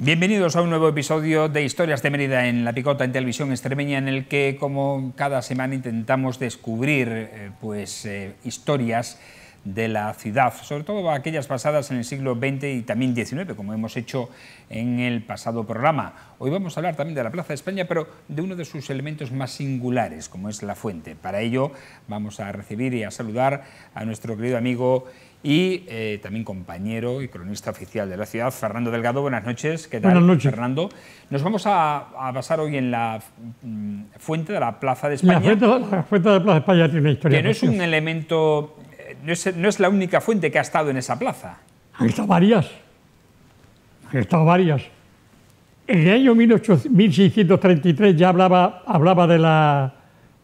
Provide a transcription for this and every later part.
Bienvenidos a un nuevo episodio de Historias de Mérida en La Picota, en Televisión Extremeña, en el que, como cada semana, intentamos descubrir historias de la ciudad, sobre todo aquellas basadas en el siglo XX y también XIX, como hemos hecho en el pasado programa. Hoy vamos a hablar también de la Plaza de España, pero de uno de sus elementos más singulares, como es la fuente. Para ello vamos a recibir y a saludar a nuestro querido amigo y también compañero y cronista oficial de la ciudad, Fernando Delgado. Buenas noches. ¿Qué tal, Buenas noches, Fernando? Nos vamos a basar hoy en la fuente de la Plaza de España. La fuente de la Plaza de España tiene una historia. Que no es un elemento, no es la única fuente que ha estado en esa plaza. Han estado varias. En el año 1633 ya hablaba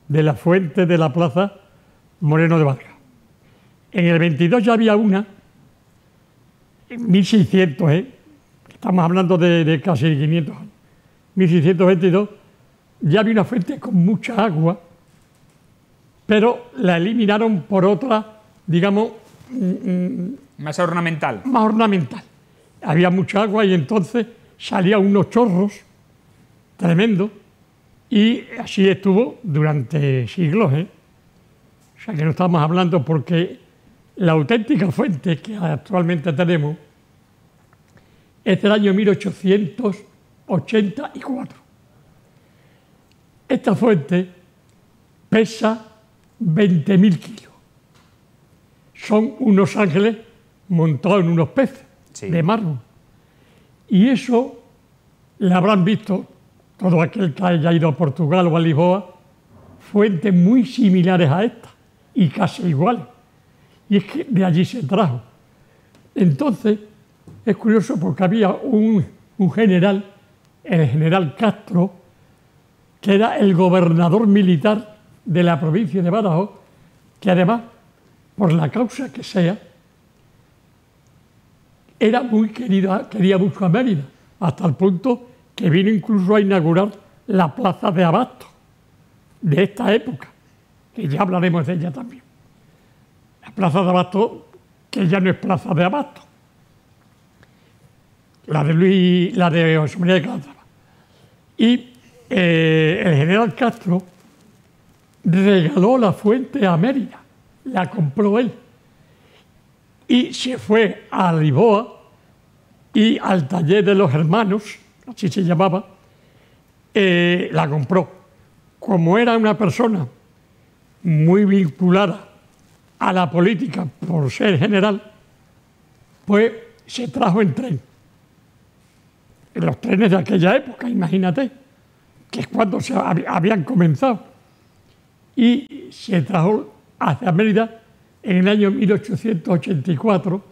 de la fuente de la Plaza Moreno de Vargas. En el 22 ya había una, en 1600, estamos hablando de casi 500 años, 1622, ya había una fuente con mucha agua, pero la eliminaron por otra, digamos, más ornamental. Más ornamental. Había mucha agua y entonces salían unos chorros tremendos y así estuvo durante siglos. O sea que no estamos hablando porque la auténtica fuente que actualmente tenemos es del año 1884. Esta fuente pesa 20.000 kilos. Son unos ángeles montados en unos peces de mármol. Y eso lo habrán visto todo aquel que haya ido a Portugal o a Lisboa, fuentes muy similares a esta y casi iguales. Y es que de allí se trajo. Entonces, es curioso porque había un general, el general Castro, que era el gobernador militar de la provincia de Badajoz, que además, por la causa que sea, era muy querido, quería mucho a Mérida, hasta el punto que vino incluso a inaugurar la Plaza de Abasto de esta época, que ya hablaremos de ella también. La Plaza de Abasto, que ya no es Plaza de Abasto, la de José María de Calatrava. Y el general Castro regaló la fuente a Mérida, la compró él, y se fue a Lisboa y al taller de los hermanos, así se llamaba, la compró. Como era una persona muy vinculada a la política por ser general, pues se trajo en tren. En los trenes de aquella época, imagínate, que es cuando se habían comenzado. Y se trajo hacia Mérida en el año 1884,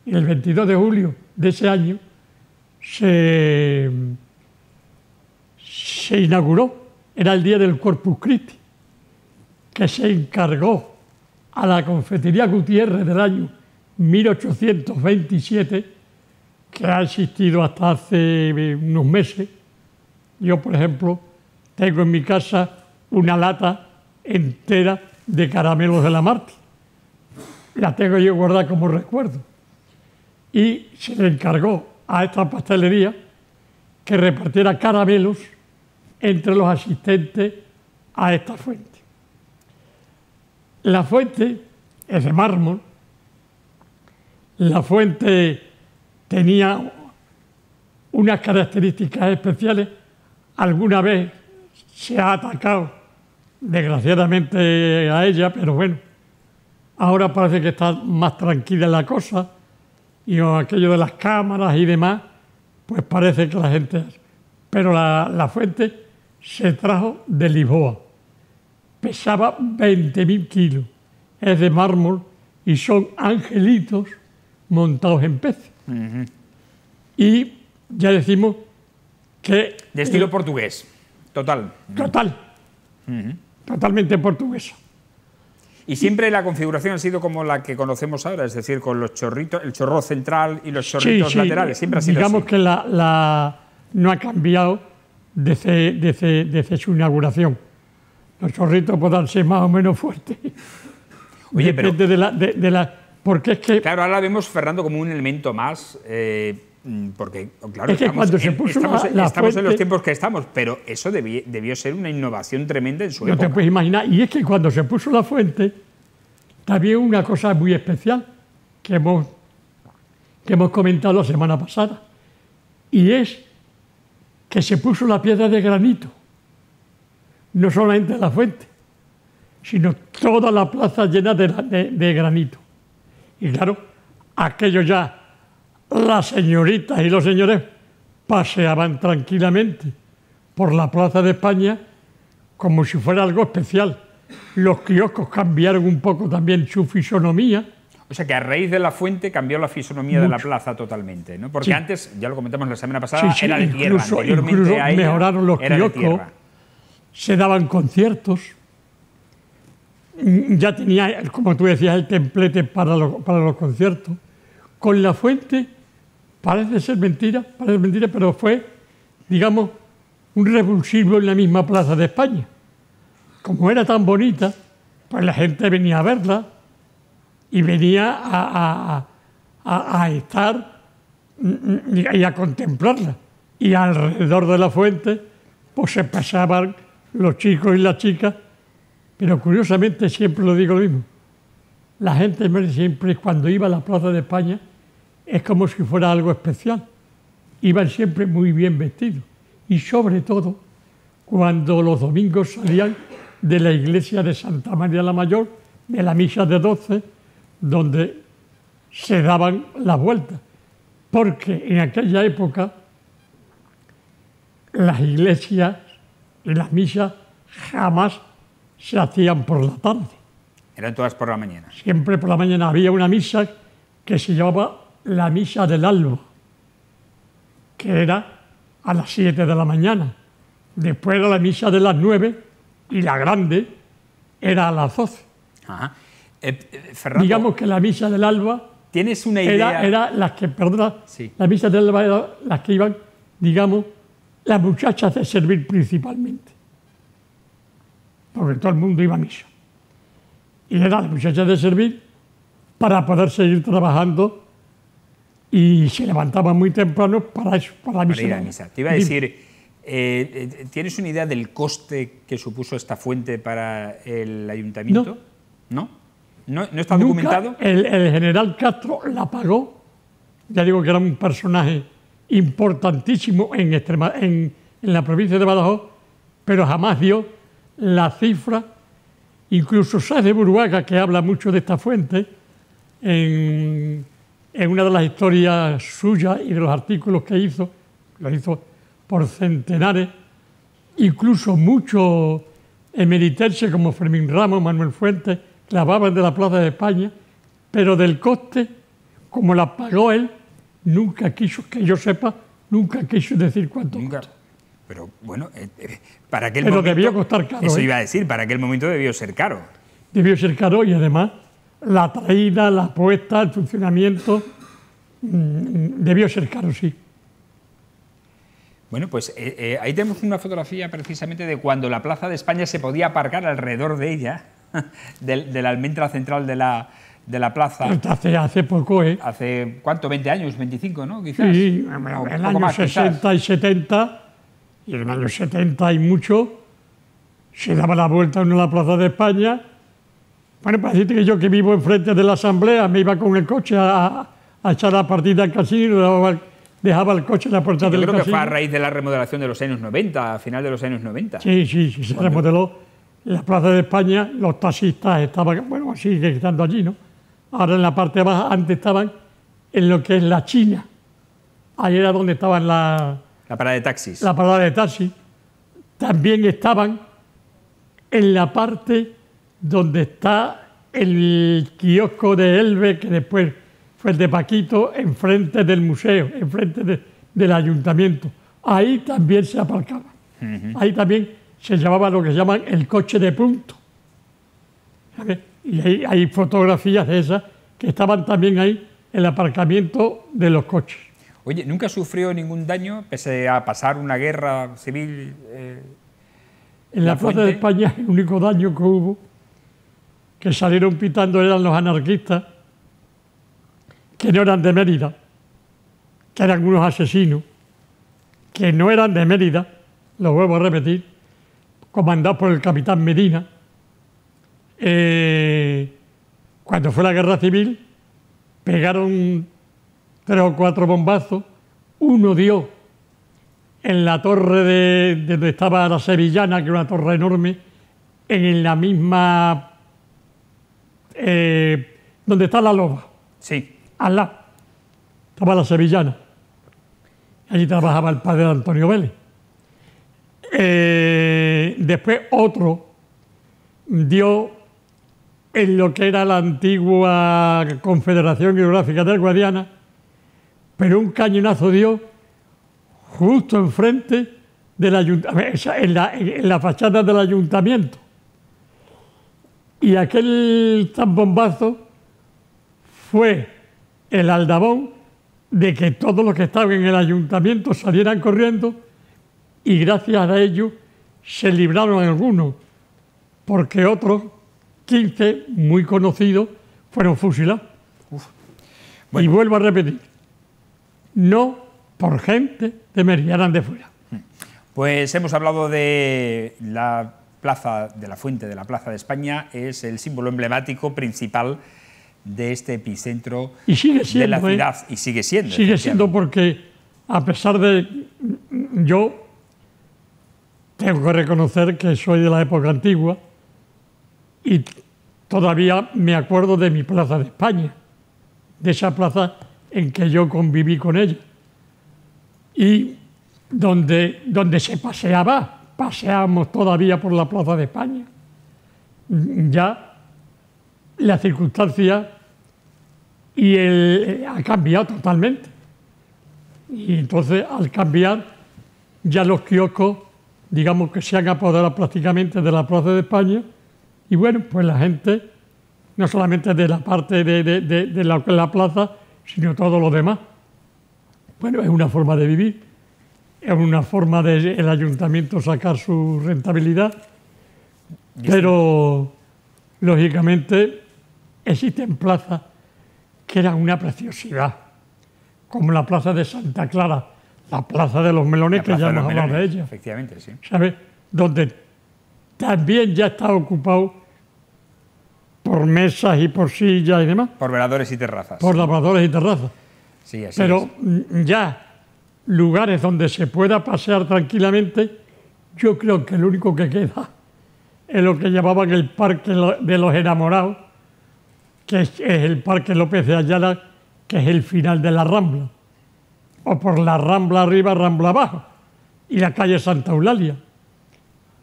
y el 22 de julio de ese año se inauguró, era el día del Corpus Christi, que se encargó a la Confitería Gutiérrez del año 1827, que ha existido hasta hace unos meses. Yo, por ejemplo, tengo en mi casa una lata entera de caramelos de la Marti. La tengo yo guardada como recuerdo. Y se le encargó a esta pastelería que repartiera caramelos entre los asistentes a esta fuente. La fuente es de mármol. La fuente tenía unas características especiales. Alguna vez se ha atacado, desgraciadamente, a ella, pero bueno, ahora parece que está más tranquila la cosa, y aquello de las cámaras y demás, pues parece que la gente... Pero la fuente se trajo de Lisboa. Pesaba 20.000 kilos, es de mármol y son angelitos montados en peces. Y ya decimos que... De estilo portugués, total. Totalmente portuguesa. Y siempre la configuración ha sido como la que conocemos ahora, es decir, con los chorritos, el chorro central y los chorritos laterales, siempre ha sido digamos así. Que no ha cambiado desde su inauguración. Los chorritos podrán ser más o menos fuertes. Oye, depende pero... porque es que... Claro, ahora vemos, Fernando, como un elemento más Porque, claro, es que cuando se puso estamos fuente, en los tiempos que estamos, pero eso debió ser una innovación tremenda en su no época. te puedes imaginar. Y es que cuando se puso la fuente, también una cosa muy especial que hemos comentado la semana pasada, y es que se puso la piedra de granito, no solamente la fuente, sino toda la plaza llena de granito. Y claro, aquello ya, las señoritas y los señores paseaban tranquilamente por la Plaza de España como si fuera algo especial. Los kioscos cambiaron un poco también su fisonomía. O sea que a raíz de la fuente cambió la fisonomía de la plaza totalmente, ¿no? Porque antes, ya lo comentamos la semana pasada, era de tierra. Anteriormente a ella mejoraron los kioscos, se daban conciertos, ya tenía, como tú decías, el templete para los conciertos. Con la fuente, parece mentira, pero fue, digamos, un revulsivo en la misma Plaza de España. Como era tan bonita, pues la gente venía a verla y venía a estar y a contemplarla. Y alrededor de la fuente, pues se pasaban los chicos y las chicas, pero curiosamente siempre lo digo lo mismo. La gente siempre, cuando iba a la Plaza de España, es como si fuera algo especial. Iban siempre muy bien vestidos. Y sobre todo, cuando los domingos salían de la iglesia de Santa María la Mayor, de la misa de 12, donde se daban las vueltas. Porque en aquella época las iglesias y las misas jamás se hacían por la tarde. Eran todas por la mañana. Siempre por la mañana había una misa que se llamaba la misa del alba, que era a las 7 de la mañana. Después era la misa de las 9 y la grande era a las 12. Ajá. Fernando, digamos que la misa del alba ¿tienes una idea? Era las que, perdona, sí. La misa del alba era las que iban, digamos, las muchachas de servir principalmente. Porque todo el mundo iba a misa. Y eran las muchachas de servir para poder seguir trabajando y se levantaban muy temprano para eso, para la misa. Para ir a misa. Te iba a decir, ¿tienes una idea del coste que supuso esta fuente para el ayuntamiento? ¿No? ¿No está documentado? El general Castro la pagó, ya digo que era un personaje importantísimo en la provincia de Badajoz, pero jamás dio la cifra. Incluso Sáez de Buruaga, que habla mucho de esta fuente, en una de las historias suyas y de los artículos que hizo, lo hizo por centenares, incluso muchos emeritenses como Fermín Ramos, Manuel Fuentes, clavaban de la Plaza de España, pero del coste, como la pagó él, nunca quiso, que yo sepa, nunca quiso decir cuánto costó. Pero bueno, para aquel pero momento... debió costar caro. Eso iba a decir, para aquel momento debió ser caro. Debió ser caro y además la traída, la puesta, el funcionamiento, debió ser caro, sí. Bueno, pues ahí tenemos una fotografía precisamente de cuando la Plaza de España se podía aparcar alrededor de ella, de la almendra central de la plaza. Hace poco, ¿eh? Hace, ¿cuánto? ¿20 años? ¿25, no? Quizás. Sí, en el año 60 y 70, y en el año 70 y mucho, se daba la vuelta uno a la Plaza de España. Bueno, para decirte que yo, que vivo enfrente de la Asamblea, me iba con el coche a echar la partida al casino, dejaba el coche en la puerta del casino. Yo creo que fue a raíz de la remodelación de los años 90, a final de los años 90. Sí, se remodeló la Plaza de España, los taxistas estaban, bueno, siguen estando allí, ¿no? Ahora en la parte baja, antes estaban en lo que es la China. Ahí era donde estaban la parada de taxis. La parada de taxis. También estaban en la parte donde está el kiosco de Elbe, que después fue el de Paquito, enfrente del museo, enfrente del ayuntamiento. Ahí también se aparcaba. Ahí también se llamaba lo que se llaman el coche de punto. ¿Sabes? Y hay fotografías de esas que estaban también ahí, el aparcamiento de los coches. Oye, ¿nunca sufrió ningún daño, pese a pasar una guerra civil? En la Plaza de España, el único daño que hubo, que salieron pitando, eran los anarquistas, que no eran de Mérida. que eran unos asesinos, que no eran de Mérida, lo vuelvo a repetir, comandados por el capitán Medina. Cuando fue la guerra civil, pegaron 3 o 4 bombazos, uno dio en la torre de donde estaba la Sevillana, que era una torre enorme, en la misma donde está la Loba. Sí. Al lado estaba la Sevillana. Allí trabajaba el padre de Antonio Vélez. Después otro dio en lo que era la antigua Confederación Hidrográfica del Guadiana, pero un cañonazo dio justo enfrente del ayuntamiento, en la fachada del ayuntamiento. Y aquel zambombazo fue el aldabón de que todos los que estaban en el ayuntamiento salieran corriendo, y gracias a ello se libraron algunos, porque otros 15 muy conocidos fueron fusilados. Bueno. Y vuelvo a repetir, no por gente de Mérida, eran de fuera. Pues hemos hablado de la plaza de la Fuente, de la Plaza de España, es el símbolo emblemático principal de este epicentro y sigue siendo, de la ciudad, y sigue siendo. Sigue siendo, porque a pesar de... Yo tengo que reconocer que soy de la época antigua y todavía me acuerdo de mi Plaza de España, de esa plaza en que yo conviví con ella, y donde se paseábamos todavía por la Plaza de España. Ya la circunstancia ha cambiado totalmente. Y entonces, al cambiar, ya los kioscos, digamos que se han apoderado prácticamente de la Plaza de España, y bueno, pues la gente, no solamente de la parte de la plaza, sino todo lo demás. Bueno, es una forma de vivir, es una forma del ayuntamiento sacar su rentabilidad, pero lógicamente existen plazas que eran una preciosidad, como la plaza de Santa Clara, la plaza de los Melones, que ya hemos hablado de ella. Efectivamente, sí. ¿Sabes? Donde también ya está ocupado por mesas y por sillas y demás. Por veladores y terrazas. Por lavadores y terrazas. Sí, así pero es. Ya lugares donde se pueda pasear tranquilamente, yo creo que lo único que queda es lo que llamaban el Parque de los Enamorados, que es el Parque López de Ayala, que es el final de la Rambla, o por la Rambla arriba, Rambla abajo, y la calle Santa Eulalia,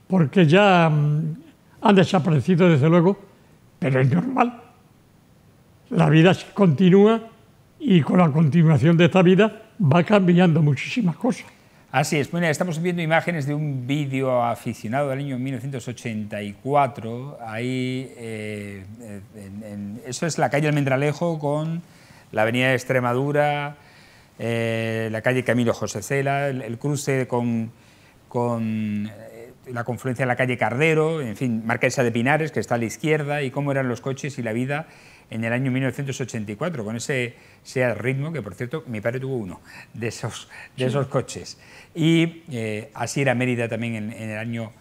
porque ya han desaparecido desde luego, pero es normal. La vida continúa, y con la continuación de esta vida va cambiando muchísimas cosas. Así es. Bueno, estamos viendo imágenes de un vídeo aficionado del año 1984. Ahí, eso es la calle Almendralejo con la avenida de Extremadura, la calle Camilo José Cela, el cruce con la confluencia de la calle Cardero, en fin, Marquesa de Pinares, que está a la izquierda, y cómo eran los coches y la vida en el año 1984, con ese Seat Ritmo, que por cierto mi padre tuvo uno de esos coches. Y así era Mérida también en el año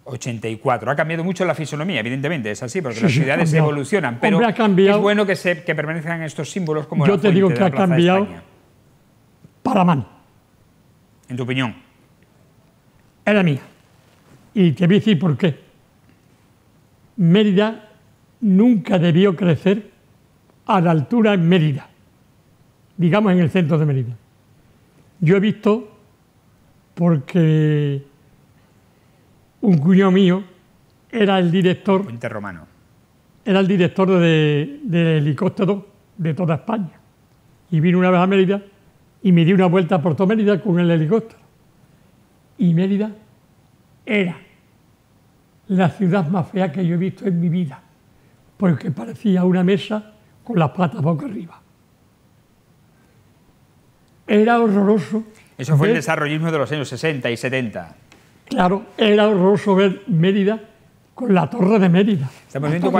84. Ha cambiado mucho la fisonomía, evidentemente, es así, porque las ciudades evolucionan, pero es bueno que permanezcan estos símbolos como la Fuente de la Plaza de España. Yo te digo que ha cambiado para mal. ¿En tu opinión? Es la mía. Y te voy a decir por qué. Mérida nunca debió crecer a la altura en Mérida, digamos en el centro de Mérida. Yo he visto, porque un cuñado mío era el director... Puente Romano. Era el director de helicóptero de toda España. Y vino una vez a Mérida y me dio una vuelta por toda Mérida con el helicóptero. Y Mérida era la ciudad más fea que yo he visto en mi vida, porque parecía una mesa con las patas boca arriba. Era horroroso. Eso fue el desarrollismo de los años 60 y 70. Claro, era horroroso ver Mérida con la Torre de Mérida. Estamos viendo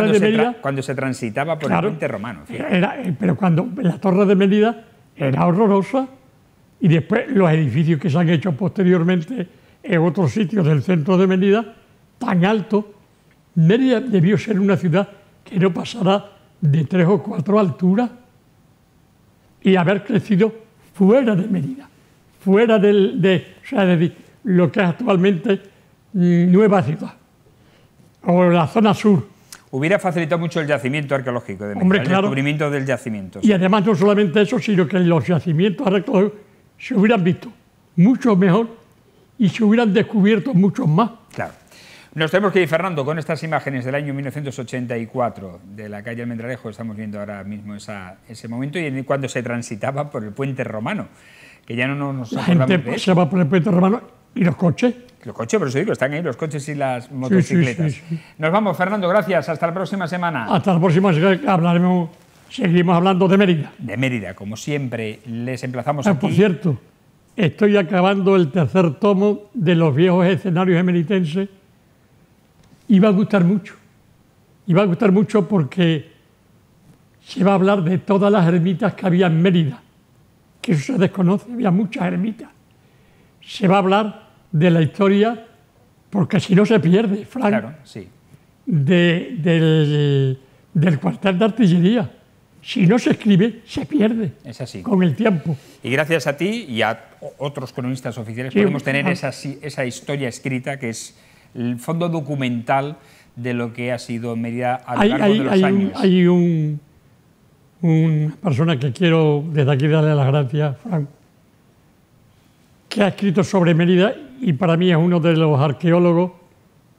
cuando se transitaba por el Puente Romano. Pero cuando la Torre de Mérida era horrorosa, y después los edificios que se han hecho posteriormente en otros sitios del centro de Mérida, tan altos. Mérida debió ser una ciudad que no pasara de 3 o 4 alturas y haber crecido fuera de Mérida, fuera o sea, de lo que es actualmente Nueva Ciudad, o la zona sur. Hubiera facilitado mucho el yacimiento arqueológico de Mérida, Hombre, el claro. descubrimiento del yacimiento. Y además no solamente eso, sino que los yacimientos arqueológicos se hubieran visto mucho mejor y se hubieran descubierto muchos más. Claro. Nos tenemos que ir, Fernando, con estas imágenes del año 1984 de la calle Almendralejo. Estamos viendo ahora mismo ese momento y cuando se transitaba por el puente romano, que ya no nos La acordamos gente de eso. se va por el puente romano y los coches. Los coches, por eso digo, están ahí los coches y las motocicletas. Sí. Nos vamos, Fernando, gracias. Hasta la próxima semana. Hasta la próxima semana seguimos hablando de Mérida. De Mérida, como siempre, les emplazamos aquí. Por cierto, estoy acabando el 3er tomo de los viejos escenarios emeritenses y va a gustar mucho. Y va a gustar mucho porque se va a hablar de todas las ermitas que había en Mérida, que eso se desconoce, había muchas ermitas. Se va a hablar de la historia, porque si no se pierde, Frank, Claro, sí. del cuartel de artillería. Si no se escribe, se pierde. Es así. Con el tiempo. Y gracias a ti y a otros cronistas oficiales Sí, podemos tener esa historia escrita que es el fondo documental de lo que ha sido Mérida a lo largo de los años. Hay una persona que quiero desde aquí darle las gracias, Frank, que ha escrito sobre Mérida y para mí es uno de los arqueólogos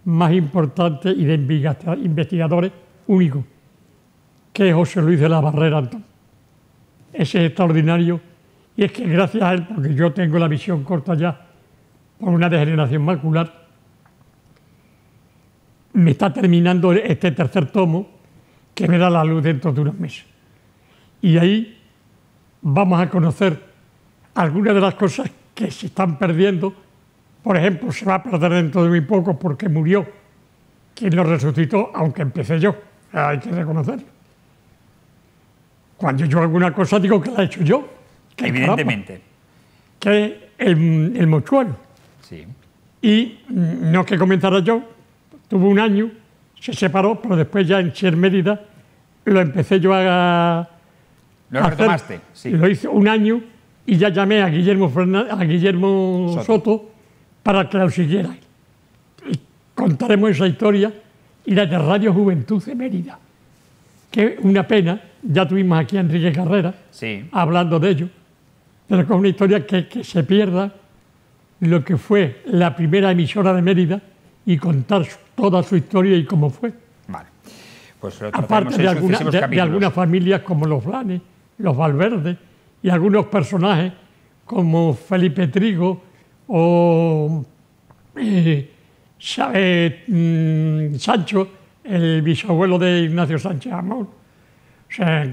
más importantes y de investigadores únicos, que es José Luis de la Barrera Antón. Ese es extraordinario y es que gracias a él, porque yo tengo la visión corta ya por una degeneración macular, me está terminando este 3er tomo que verá la luz dentro de unos meses. Y ahí vamos a conocer algunas de las cosas que se están perdiendo. Por ejemplo, se va a perder dentro de muy poco porque murió quien lo resucitó, aunque empecé yo, hay que reconocerlo. Cuando yo hago una cosa digo que la he hecho yo. Evidentemente. Que es el mochuelo. Sí. Y no que comenzara yo, tuvo un año, se separó, pero después ya en Sierra Mérida lo empecé yo a ¿Lo retomaste? Sí. Lo hice un año y ya llamé a Guillermo Soto para que lo siguiera. Y contaremos esa historia y la de Radio Juventud de Mérida, que es una pena, ya tuvimos aquí a Enrique Carrera hablando de ello, pero que es una historia que se pierda lo que fue la primera emisora de Mérida y contar toda su historia y cómo fue. Vale. Pues lo aparte de algunas familias como los Blanes, los Valverde y algunos personajes como Felipe Trigo o Sancho, el bisabuelo de Ignacio Sánchez Amón. O sea,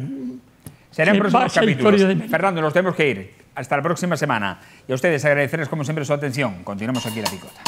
serán próximos capítulos. Fernando, nos tenemos que ir. Hasta la próxima semana. Y a ustedes agradecerles como siempre su atención. Continuamos aquí en La Picota.